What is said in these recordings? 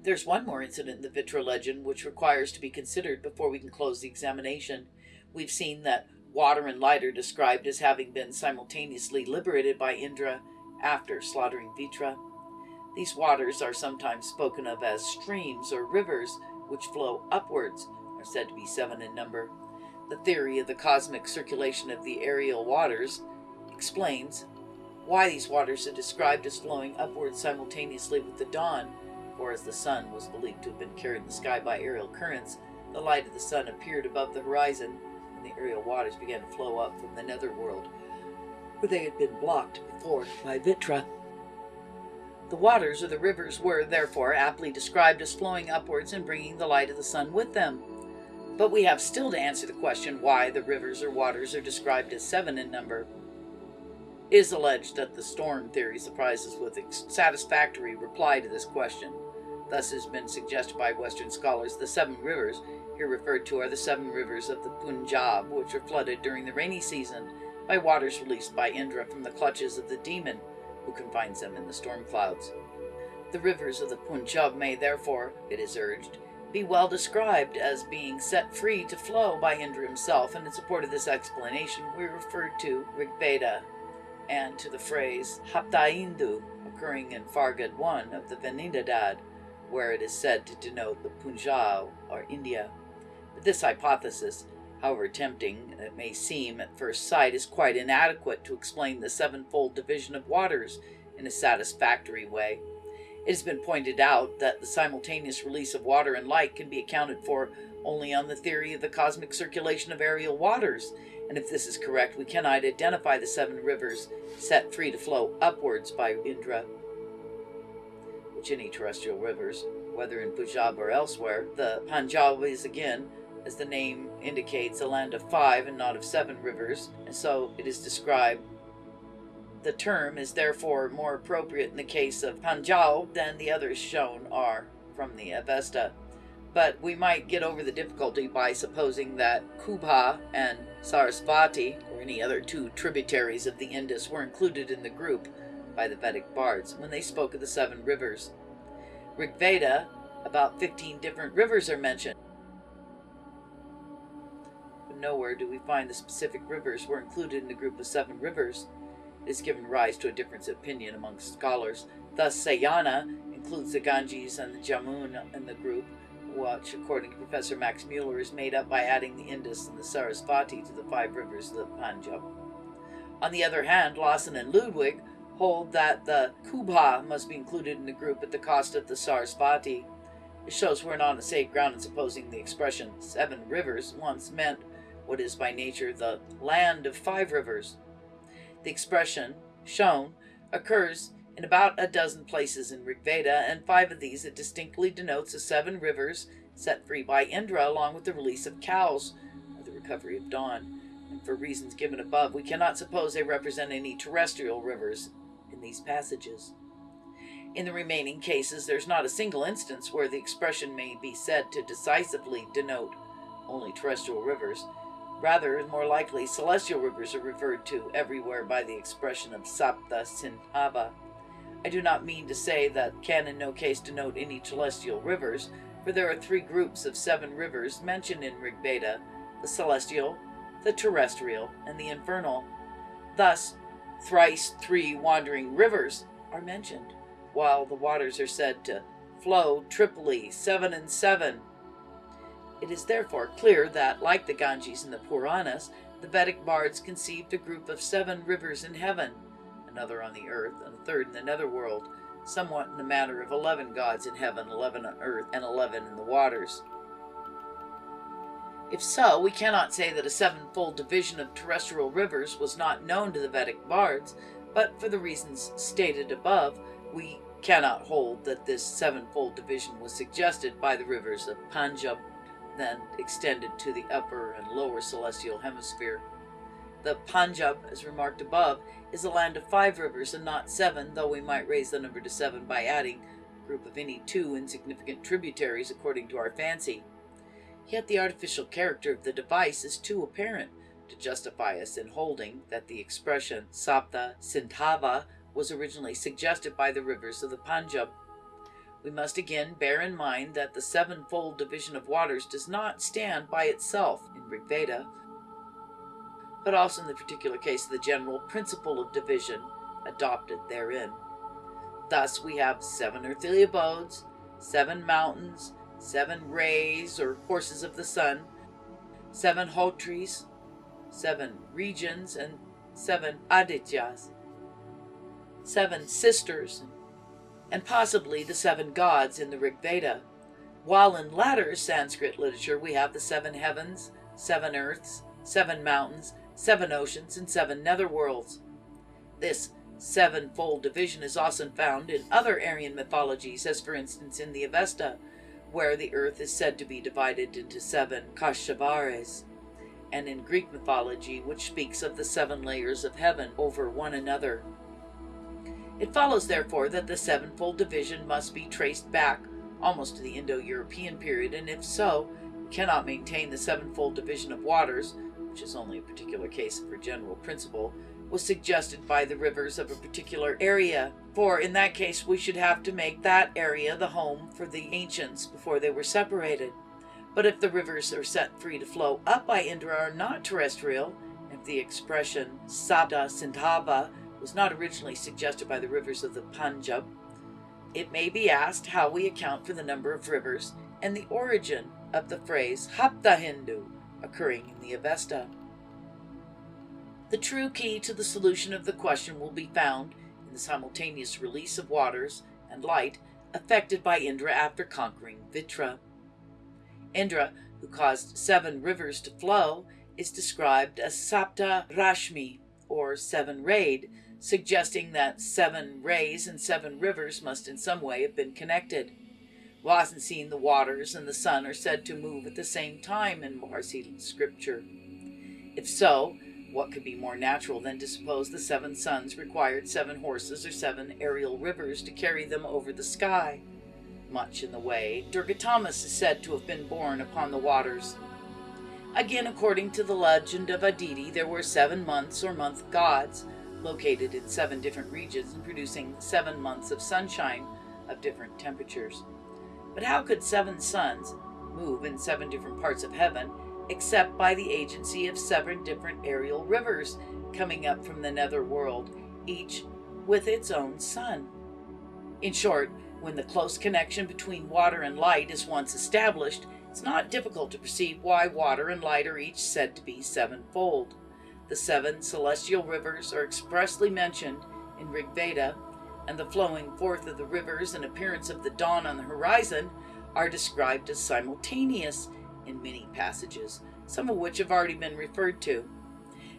There's one more incident in the Vritra legend which requires to be considered before we can close the examination. We've seen that water and light are described as having been simultaneously liberated by Indra after slaughtering Vritra. These waters are sometimes spoken of as streams or rivers which flow upwards, are said to be 7 in number. The theory of the cosmic circulation of the aerial waters explains why these waters are described as flowing upwards simultaneously with the dawn, for as the sun was believed to have been carried in the sky by aerial currents, the light of the sun appeared above the horizon, and the aerial waters began to flow up from the netherworld, where they had been blocked before by Vritra. The waters or the rivers were, therefore, aptly described as flowing upwards and bringing the light of the sun with them. But we have still to answer the question why the rivers or waters are described as 7 in number. It is alleged that the storm theory supplies us with a satisfactory reply to this question. Thus has been suggested by Western scholars the 7 rivers here referred to are the 7 rivers of the Punjab, which are flooded during the rainy season by waters released by Indra from the clutches of the demon who confines them in the storm clouds. The rivers of the Punjab may therefore, it is urged, be well described as being set free to flow by Indra himself, and in support of this explanation we refer to Rig Veda and to the phrase Haptaindu, occurring in Fargad 1 of the Venidadad, where it is said to denote the Punjab or India. But this hypothesis, however tempting it may seem at first sight, is quite inadequate to explain the 7-fold division of waters in a satisfactory way. It has been pointed out that the simultaneous release of water and light can be accounted for only on the theory of the cosmic circulation of aerial waters, and if this is correct, we cannot identify the 7 rivers set free to flow upwards by Indra, which any terrestrial rivers, whether in Punjab or elsewhere. The Punjab is again, as the name indicates, a land of 5 and not of 7 rivers, and so it is described. The term is therefore more appropriate in the case of Punjab than the others shown are from the Avesta. But we might get over the difficulty by supposing that Kubha and Sarasvati, or any other 2 tributaries of the Indus, were included in the group by the Vedic bards when they spoke of the 7 rivers. Rig Veda, about 15 different rivers are mentioned, but nowhere do we find the specific rivers were included in the group of 7 rivers. It has given rise to a difference of opinion amongst scholars. Thus, Sayana includes the Ganges and the Jamuna in the group, which, according to Professor Max Mueller, is made up by adding the Indus and the Sarasvati to the 5 rivers of the Punjab. On the other hand, Lawson and Ludwig hold that the Kubha must be included in the group at the cost of the Sarasvati. It shows we're not on safe ground in supposing the expression 7 rivers once meant what is by nature the land of 5 rivers. The expression shown occurs in about a dozen places in Rig Veda, and 5 of these it distinctly denotes the 7 rivers set free by Indra, along with the release of cows, or the recovery of dawn. And for reasons given above, we cannot suppose they represent any terrestrial rivers in these passages. In the remaining cases, there's not a single instance where the expression may be said to decisively denote only terrestrial rivers. Rather, and more likely, celestial rivers are referred to everywhere by the expression of Sapta Sindhava. I do not mean to say that can in no case denote any celestial rivers, for there are 3 groups of 7 rivers mentioned in Rig Veda: the celestial, the terrestrial, and the infernal. Thus, thrice 3 wandering rivers are mentioned, while the waters are said to flow triply 7 and 7. It is therefore clear that, like the Ganges and the Puranas, the Vedic bards conceived a group of 7 rivers in heaven, another on the earth, and a third in the netherworld, somewhat in the manner of 11 gods in heaven, 11 on earth, and 11 in the waters. If so, we cannot say that a 7-fold division of terrestrial rivers was not known to the Vedic bards, but for the reasons stated above, we cannot hold that this 7-fold division was suggested by the rivers of Punjab, then extended to the upper and lower celestial hemisphere. The Punjab, as remarked above, is a land of 5 rivers and not 7, though we might raise the number to 7 by adding a group of any 2 insignificant tributaries according to our fancy. Yet the artificial character of the device is too apparent to justify us in holding that the expression Sapta Sindhava was originally suggested by the rivers of the Punjab. We must again bear in mind that the sevenfold division of waters does not stand by itself in Rig Veda, but also in the particular case of the general principle of division adopted therein. Thus we have 7 earthly abodes, 7 mountains, 7 rays or courses of the sun, 7 hotris, 7 regions, and 7 adityas, 7 sisters, and possibly the 7 gods in the Rig Veda, while in latter Sanskrit literature we have the 7 heavens, 7 earths, 7 mountains, 7 oceans, and 7 netherworlds. This sevenfold division is also found in other Aryan mythologies, as for instance in the Avesta, where the earth is said to be divided into 7 kashavares, and in Greek mythology, which speaks of the 7 layers of heaven over one another. It follows, therefore, that the sevenfold division must be traced back almost to the Indo-European period, and if so, we cannot maintain the sevenfold division of waters, which is only a particular case of a general principle, was suggested by the rivers of a particular area, for in that case we should have to make that area the home for the ancients before they were separated. But if the rivers are set free to flow up by Indra are not terrestrial, and if the expression Sabda Sindhava was not originally suggested by the rivers of the Punjab, it may be asked how we account for the number of rivers and the origin of the phrase Hapta Hindu occurring in the Avesta. The true key to the solution of the question will be found in the simultaneous release of waters and light effected by Indra after conquering Vritra. Indra, who caused 7 rivers to flow, is described as Sapta Rashmi, or 7-rayed, suggesting that 7 rays and 7 rivers must in some way have been connected. Wasn't seen the waters and the sun are said to move at the same time in Parsi scripture. If so, what could be more natural than to suppose the 7 suns required 7 horses or 7 aerial rivers to carry them over the sky? Much in the way Durgatamas is said to have been born upon the waters. Again, according to the legend of Aditi, there were 7 months or month gods, located in 7 different regions and producing 7 months of sunshine of different temperatures. But how could 7 suns move in 7 different parts of heaven except by the agency of 7 different aerial rivers coming up from the nether world, each with its own sun? In short, when the close connection between water and light is once established, it's not difficult to perceive why water and light are each said to be sevenfold. The 7 celestial rivers are expressly mentioned in Rig Veda, and the flowing forth of the rivers and appearance of the dawn on the horizon are described as simultaneous in many passages, some of which have already been referred to.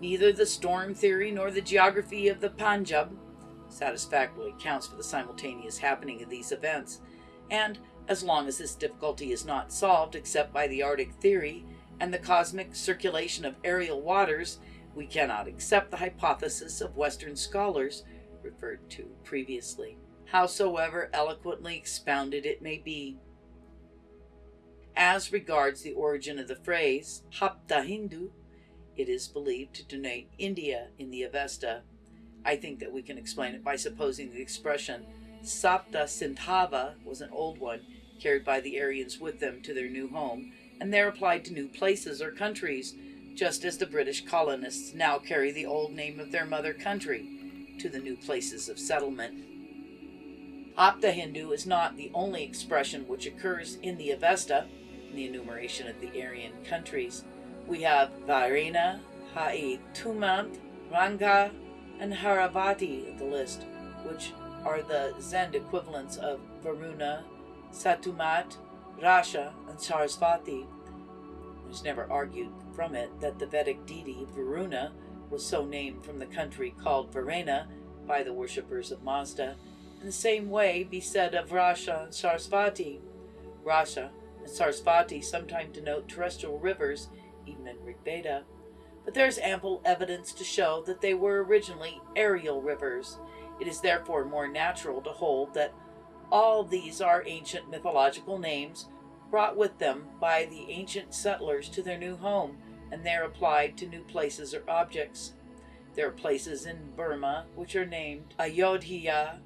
Neither the storm theory nor the geography of the Punjab satisfactorily accounts for the simultaneous happening of these events, and as long as this difficulty is not solved except by the Arctic theory and the cosmic circulation of aerial waters, we cannot accept the hypothesis of Western scholars referred to previously, howsoever eloquently expounded it may be. As regards the origin of the phrase Hapta Hindu, it is believed to denote India in the Avesta. I think that we can explain it by supposing the expression Sapta Sindhava was an old one carried by the Aryans with them to their new home, and there applied to new places or countries, just as the British colonists now carry the old name of their mother country to the new places of settlement. Hapta Hindu is not the only expression which occurs in the Avesta, in the enumeration of the Aryan countries. We have Varena, Tumant, Ranga, and Haravati in the list, which are the Zend equivalents of Varuna, Satumat, Rasha, and Sarasvati. It was never argued from it that the Vedic deity Varuna was so named from the country called Varena by the worshippers of Mazda. In the same way be said of Rasha and Sarasvati. Rasha and Sarasvati sometimes denote terrestrial rivers, even in Rig Veda, but there is ample evidence to show that they were originally aerial rivers. It is therefore more natural to hold that all these are ancient mythological names brought with them by the ancient settlers to their new home, and there applied to new places or objects. There are places in Burma which are named Ayodhya,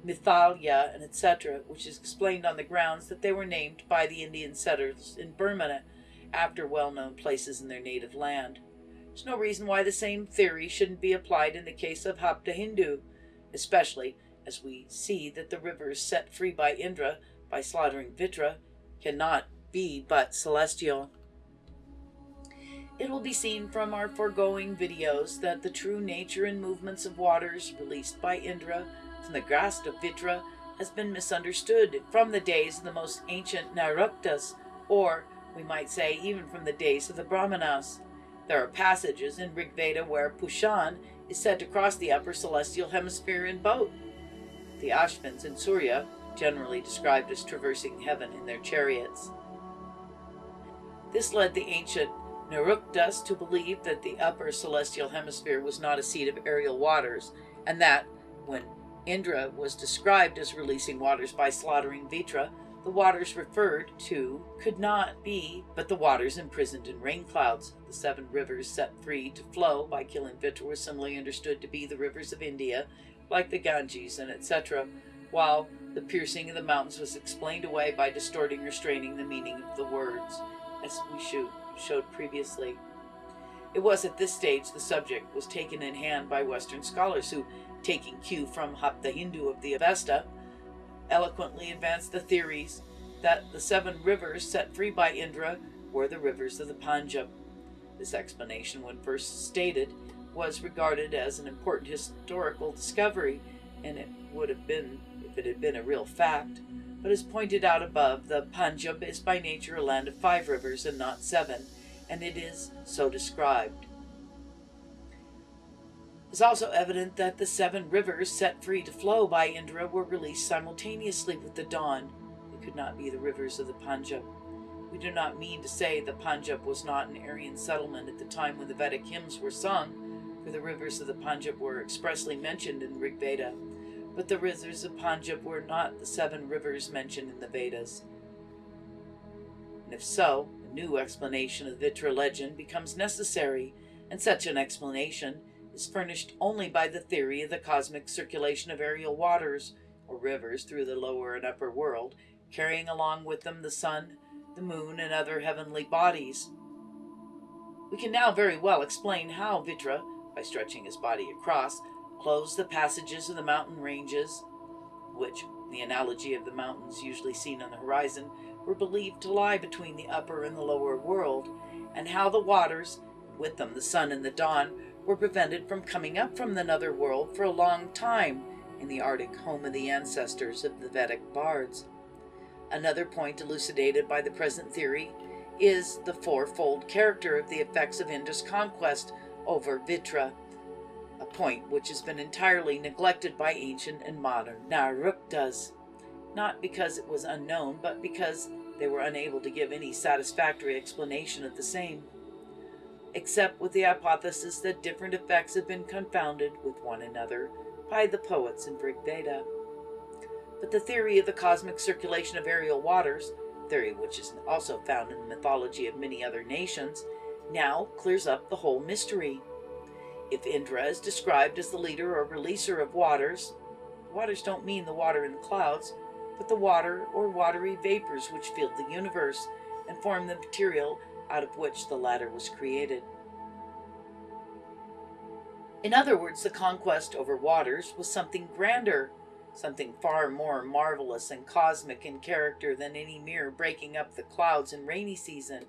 Mithalia, and etc., which is explained on the grounds that they were named by the Indian settlers in Burma after well-known places in their native land. There's no reason why the same theory shouldn't be applied in the case of Hapta Hindu, especially as we see that the rivers set free by Indra by slaughtering Vritra cannot be but celestial. It will be seen from our foregoing videos that the true nature and movements of waters released by Indra from the grasp of Vritra has been misunderstood from the days of the most ancient Nairuktas, or we might say even from the days of the Brahmanas. There are passages in Rig Veda where Pushan is said to cross the upper celestial hemisphere in boat. The Ashvins and Surya, generally described as traversing heaven in their chariots. This led the ancient Nairuktas to believe that the upper celestial hemisphere was not a seat of aerial waters, and that, when Indra was described as releasing waters by slaughtering Vritra, the waters referred to could not be but the waters imprisoned in rain clouds. The 7 rivers set free to flow by killing Vritra were similarly understood to be the rivers of India, like the Ganges and etc., while the piercing of the mountains was explained away by distorting or straining the meaning of the words, as we showed previously. It was at this stage the subject was taken in hand by Western scholars who, taking cue from Hapta Hindu of the Avesta, eloquently advanced the theories that the 7 rivers set free by Indra were the rivers of the Panjab. This explanation, when first stated, was regarded as an important historical discovery, and it would have been if it had been a real fact. But as pointed out above, the Panjab is by nature a land of 5 rivers and not 7, and it is so described. It is also evident that the 7 rivers set free to flow by Indra were released simultaneously with the dawn. They could not be the rivers of the Panjab. We do not mean to say the Panjab was not an Aryan settlement at the time when the Vedic hymns were sung, for the rivers of the Panjab were expressly mentioned in Rig Veda, but the rivers of Panjab were not the 7 rivers mentioned in the Vedas. And if so, a new explanation of the Vritra legend becomes necessary, and such an explanation is furnished only by the theory of the cosmic circulation of aerial waters, or rivers, through the lower and upper world, carrying along with them the sun, the moon, and other heavenly bodies. We can now very well explain how Vritra, by stretching his body across, closed the passages of the mountain ranges, which, in the analogy of the mountains usually seen on the horizon, were believed to lie between the upper and the lower world, and how the waters, and with them the sun and the dawn, were prevented from coming up from the nether world for a long time in the Arctic home of the ancestors of the Vedic bards. Another point elucidated by the present theory is the 4-fold character of the effects of Indra's conquest over Vritra, a point which has been entirely neglected by ancient and modern Nairuktas, not because it was unknown, but because they were unable to give any satisfactory explanation of the same, except with the hypothesis that different effects have been confounded with one another by the poets in Rig Veda. But the theory of the cosmic circulation of aerial waters, a theory which is also found in the mythology of many other nations, now clears up the whole mystery. If Indra is described as the leader or releaser of waters, waters don't mean the water in the clouds, but the water or watery vapors which filled the universe and formed the material out of which the latter was created. In other words, the conquest over waters was something grander, something far more marvelous and cosmic in character than any mere breaking up the clouds in rainy season.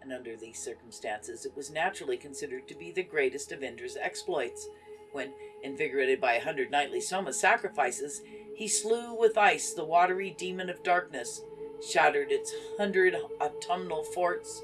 And under these circumstances, it was naturally considered to be the greatest of Indra's exploits, when, invigorated by 100 nightly soma sacrifices, he slew with ice the watery demon of darkness, shattered its 100 autumnal forts,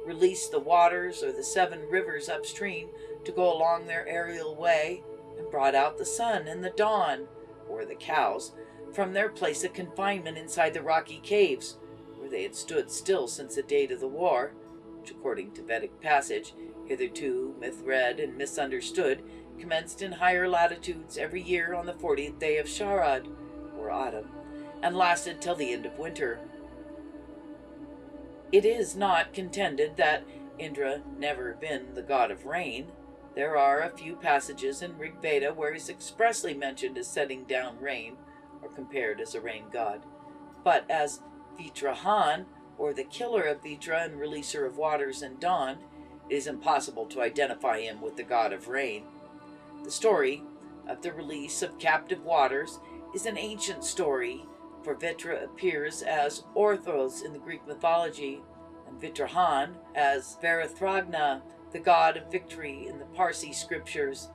released the waters or the 7 rivers upstream to go along their aerial way, and brought out the sun and the dawn, or the cows, from their place of confinement inside the rocky caves, where they had stood still since the date of the war, which, according to Vedic passage, hitherto myth-read and misunderstood, commenced in higher latitudes every year on the 40th day of Sharad, or autumn, and lasted till the end of winter. It is not contended that Indra never been the god of rain. There are a few passages in Rig Veda where he is expressly mentioned as setting down rain, compared as a rain god, but as Vritra, or the killer of Vritra and releaser of waters and dawn, it is impossible to identify him with the god of rain. The story of the release of captive waters is an ancient story, for Vritra appears as Orthros in the Greek mythology, and Vritra as Vritra, the god of victory in the Parsi scriptures.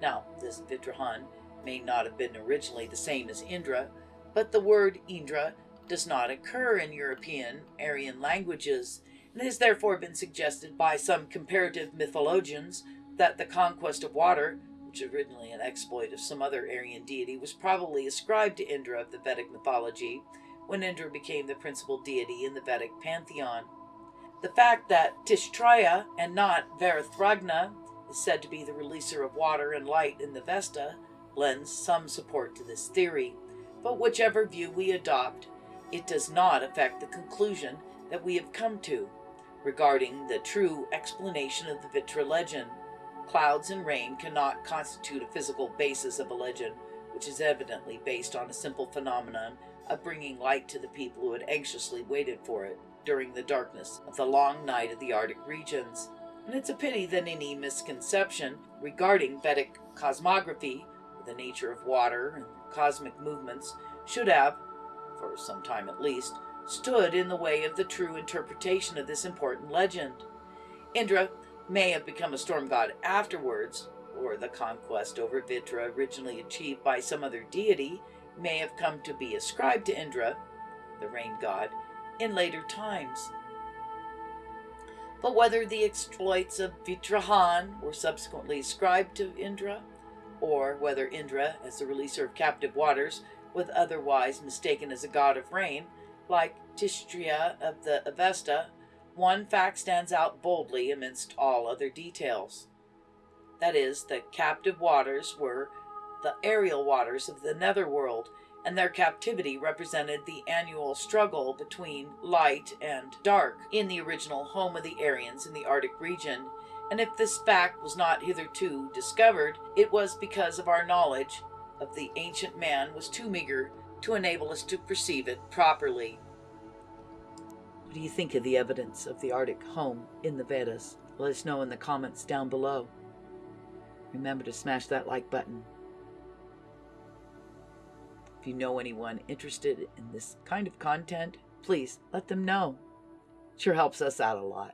Now, this Vritra may not have been originally the same as Indra, but the word Indra does not occur in European Aryan languages, and has therefore been suggested by some comparative mythologians that the conquest of water, which was originally an exploit of some other Aryan deity, was probably ascribed to Indra of the Vedic mythology, when Indra became the principal deity in the Vedic pantheon. The fact that Tishtraya and not Vritra is said to be the releaser of water and light in the Vesta lends some support to this theory, but whichever view we adopt, it does not affect the conclusion that we have come to regarding the true explanation of the Vritra legend. Clouds and rain cannot constitute a physical basis of a legend, which is evidently based on a simple phenomenon of bringing light to the people who had anxiously waited for it during the darkness of the long night of the Arctic regions. And it's a pity that any misconception regarding Vedic cosmography, the nature of water and cosmic movements, should have, for some time at least, stood in the way of the true interpretation of this important legend. Indra may have become a storm god afterwards, or the conquest over Vritra, originally achieved by some other deity, may have come to be ascribed to Indra, the rain god, in later times. But whether the exploits of Vritra were subsequently ascribed to Indra, or whether Indra, as the releaser of captive waters, was otherwise mistaken as a god of rain, like Tishtraya of the Avesta, one fact stands out boldly amidst all other details. That is, the captive waters were the aerial waters of the netherworld, and their captivity represented the annual struggle between light and dark in the original home of the Aryans in the Arctic region. And if this fact was not hitherto discovered, it was because of our knowledge of the ancient man was too meager to enable us to perceive it properly. What do you think of the evidence of the Arctic home in the Vedas? Let us know in the comments down below. Remember to smash that like button. If you know anyone interested in this kind of content, please let them know. It sure helps us out a lot.